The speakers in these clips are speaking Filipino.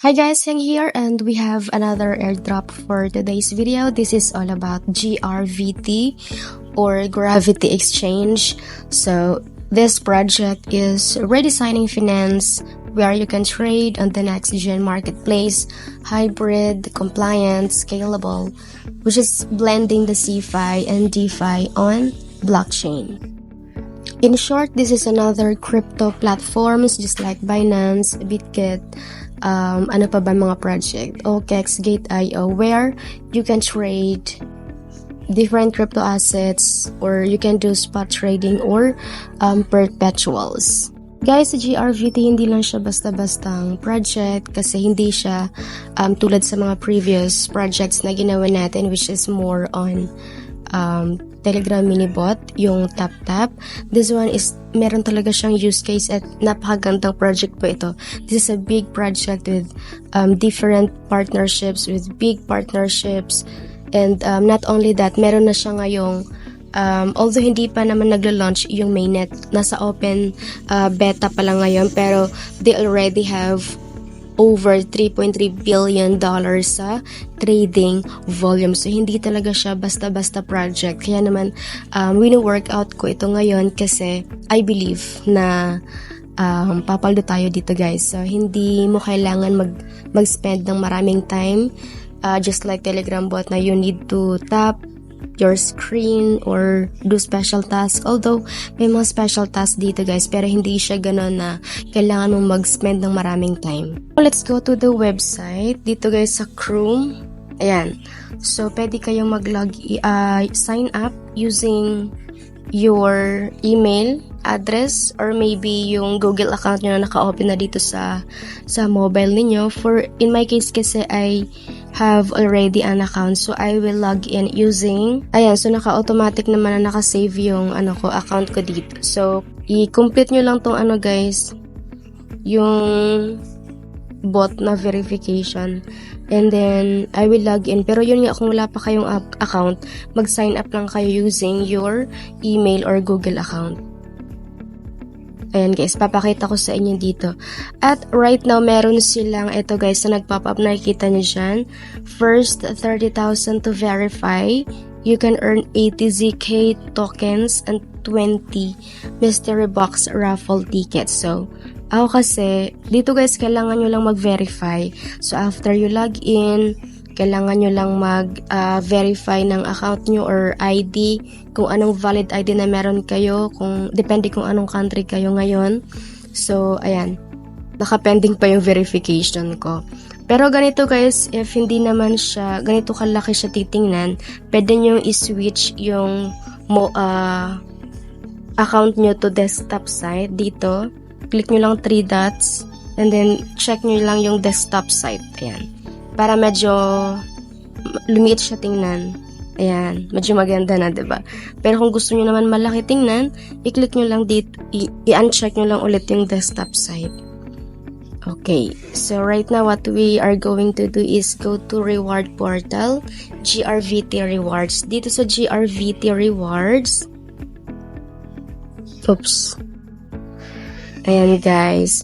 Hi guys, Yang here and we have another airdrop for today's video. This is all about GRVT or Gravity Exchange. So this project is redesigning finance where you can trade on the next gen marketplace, hybrid, compliant, scalable, which is blending the CeFi and DeFi on blockchain. In short, this is another crypto platforms just like Binance, BitGet, ano pa ba mga project, OKEx, Gate.io, where you can trade different crypto assets or you can do spot trading or perpetuals. Guys, sa GRVT hindi lang siya basta-bastang project kasi hindi siya tulad sa mga previous projects na ginawa natin which is more on Telegram mini bot, yung tap-tap. This one is, meron talaga siyang use case at napakagandang project po ito. This is a big project with different partnerships, with big partnerships. And not only that, meron na siya ngayong, although hindi pa naman nagla-launch yung mainnet, nasa open beta pa lang ngayon, pero they already have over $3.3 billion sa trading volume. So, hindi talaga siya basta-basta project. Kaya naman, wino-workout ko ito ngayon kasi I believe na papaldo tayo dito guys. So, hindi mo kailangan mag-spend ng maraming time. Just like Telegram bot na you need to tap your screen or do special task. Although, may mga special task dito guys, pero hindi siya gano'n na kailangan mong mag-spend ng maraming time. Let's go to the website. Dito guys sa Chrome. Ayan. So, pwede kayong sign up using your email address or maybe yung Google account nyo na naka-open na dito sa mobile ninyo. In my case kasi I have already an account, so I will log in using, ayan, so naka-automatic naman na naka-save yung account ko dito. So, i-complete nyo lang tong guys, yung bot na verification. And then, I will log in. Pero yun nga, kung wala pa kayong account, mag-sign up lang kayo using your email or Google account. Ayan guys, papakita ko sa inyo dito. At right now, meron silang, ito guys, na nag-pop up, nakikita nyo dyan. First, 30,000 to verify. You can earn 80 ZK tokens and 20 mystery box raffle tickets. So, ako kasi, dito guys, kailangan nyo lang mag-verify. So, after you log in, kailangan nyo lang mag-verify ng account nyo or ID, kung anong valid ID na meron kayo, depende kung anong country kayo ngayon. So, ayan, nakapending pa yung verification ko. Pero ganito guys, if hindi naman siya, ganito kalaki siya titingnan, pwede nyo i-switch yung account nyo to desktop site. Dito, click nyo lang 3 dots, and then check nyo lang yung desktop site. Ayan. Para medyo lumiit siya tingnan. Ayan, medyo maganda na, diba? Pero kung gusto nyo naman malaki tingnan, i-click nyo lang dito, i-uncheck nyo lang ulit yung desktop site. Okay, so right now what we are going to do is go to reward portal, GRVT rewards. Dito sa GRVT rewards, ayan guys,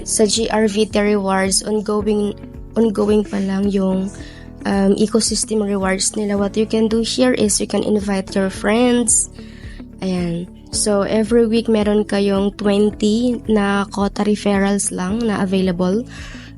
sa GRVT rewards, ongoing pa lang yung ecosystem rewards nila. What you can do here is you can invite your friends. Ayan. So, every week meron kayong 20 na quota referrals lang na available.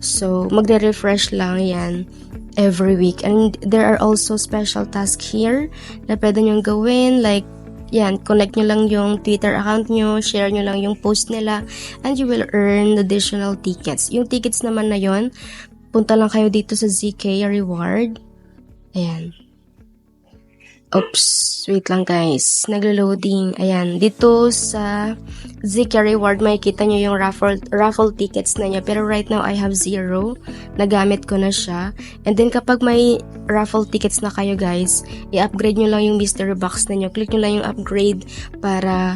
So, magre-refresh lang yan every week. And there are also special tasks here na pwede nyong gawin. Like, yan, connect nyo lang yung Twitter account nyo, share nyo lang yung post nila, and you will earn additional tickets. Yung tickets naman na yon, punta lang kayo dito sa ZK reward. Ayan. Oops, wait lang guys. Naglo-loading. Ayan, dito sa ZK reward, makikita nyo yung raffle tickets na niya. Pero right now, I have 0. Nagamit ko na siya. And then, kapag may raffle tickets na kayo guys, i-upgrade nyo lang yung mystery box na nyo. Click nyo lang yung upgrade para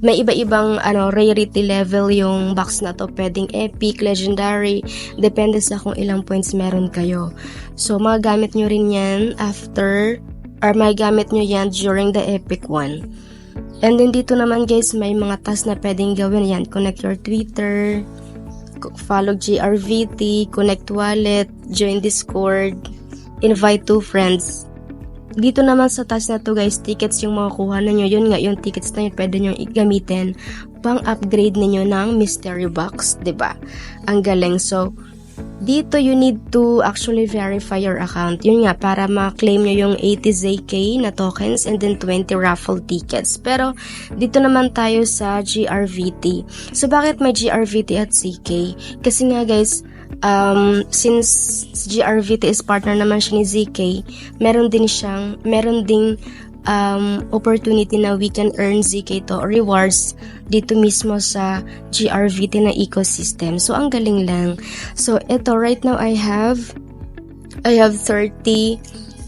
may iba-ibang rarity level yung box na to. Pwedeng epic, legendary, depende sa kung ilang points meron kayo. So, magagamit nyo rin yan magagamit nyo yan during the epic one. And then dito naman guys, may mga tasks na pwedeng gawin yan. Connect your Twitter, follow GRVT, connect wallet, join Discord, invite 2 friends. Dito naman sa task na to guys, tickets yung mga kuha na nyo. Yun nga, yung tickets na yun pwede nyo gamitin pang upgrade ninyo ng mystery box, 'di ba? Ang galing. So, dito you need to actually verify your account. Yun nga, para ma-claim nyo yung 80 ZK na tokens and then 20 raffle tickets. Pero, dito naman tayo sa GRVT. So, bakit may GRVT at ZK? Kasi nga guys, since GRVT is partner naman siya ni ZK, meron ding opportunity na we can earn ZK to rewards dito mismo sa GRVT na ecosystem. So, ang galing lang. So, ito, right now, I have 32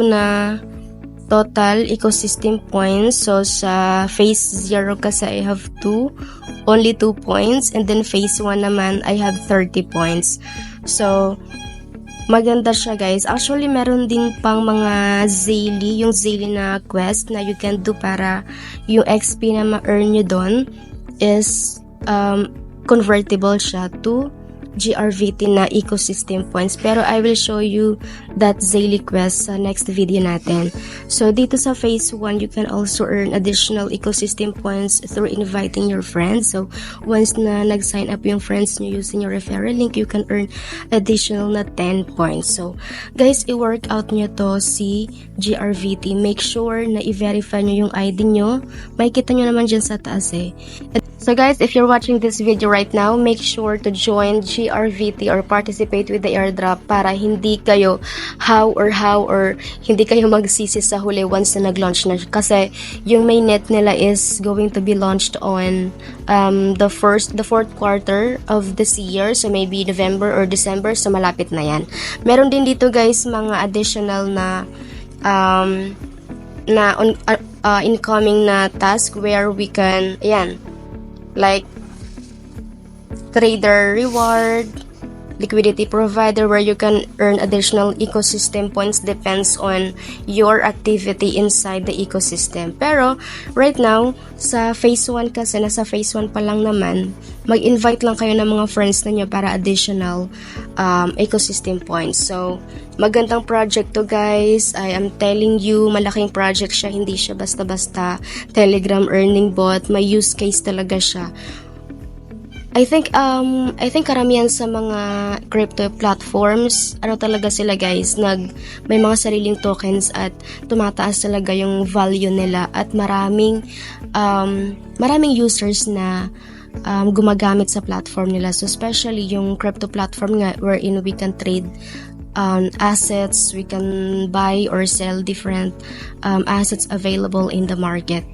na total ecosystem points. So, sa phase 0 kasi I have only 2 points. And then phase 1 naman, I have 30 points. So, maganda siya guys. Actually, meron din pang mga yung Zayli na quest na you can do para yung XP na ma-earn nyo doon is convertible siya to GRVT na ecosystem points. Pero I will show you that Zayli quest sa next video natin. So, dito sa phase 1, you can also earn additional ecosystem points through inviting your friends. So, once na nag-sign up yung friends nyo using your referral link, you can earn additional na 10 points. So, guys, i-work out nyo to si GRVT. Make sure na i-verify nyo yung ID nyo. Makikita nyo naman dyan sa taas eh. So guys, if you're watching this video right now, make sure to join GRVT or participate with the airdrop para hindi kayo hindi kayo magsisi sa huli once na nag-launch na. Kasi yung mainnet nila is going to be launched on the fourth quarter of this year. So maybe November or December. So malapit na yan. Meron din dito guys mga additional na incoming na task where we can, like trader reward, liquidity provider, where you can earn additional ecosystem points depends on your activity inside the ecosystem. Pero right now sa phase 1 kasi nasa phase 1 pa lang naman, mag-invite lang kayo ng mga friends ninyo para additional ecosystem points. So magandang project to guys. I am telling you, malaking project siya, hindi siya basta-basta Telegram earning bot. May use case talaga siya. I think karamihan sa mga crypto platforms, talaga sila guys, may mga sariling tokens at tumataas talaga yung value nila at maraming users na gumagamit sa platform nila. So especially yung crypto platform nga wherein we can trade assets, we can buy or sell different assets available in the market.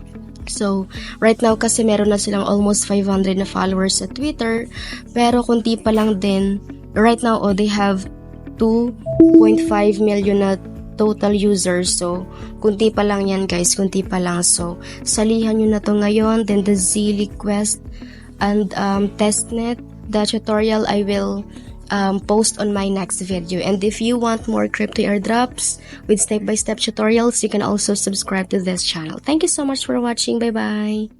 So, right now kasi meron na silang almost 500 na followers sa Twitter, pero kunti pa lang din. Right now, they have 2.5 million na total users. So, kunti pa lang yan guys, kunti pa lang. So, salihan nyo na to ngayon. Then the Zayli quest and testnet, the tutorial I will post on my next video. And if you want more crypto airdrops with step-by-step tutorials, you can also subscribe to this channel. Thank you so much for watching. Bye bye.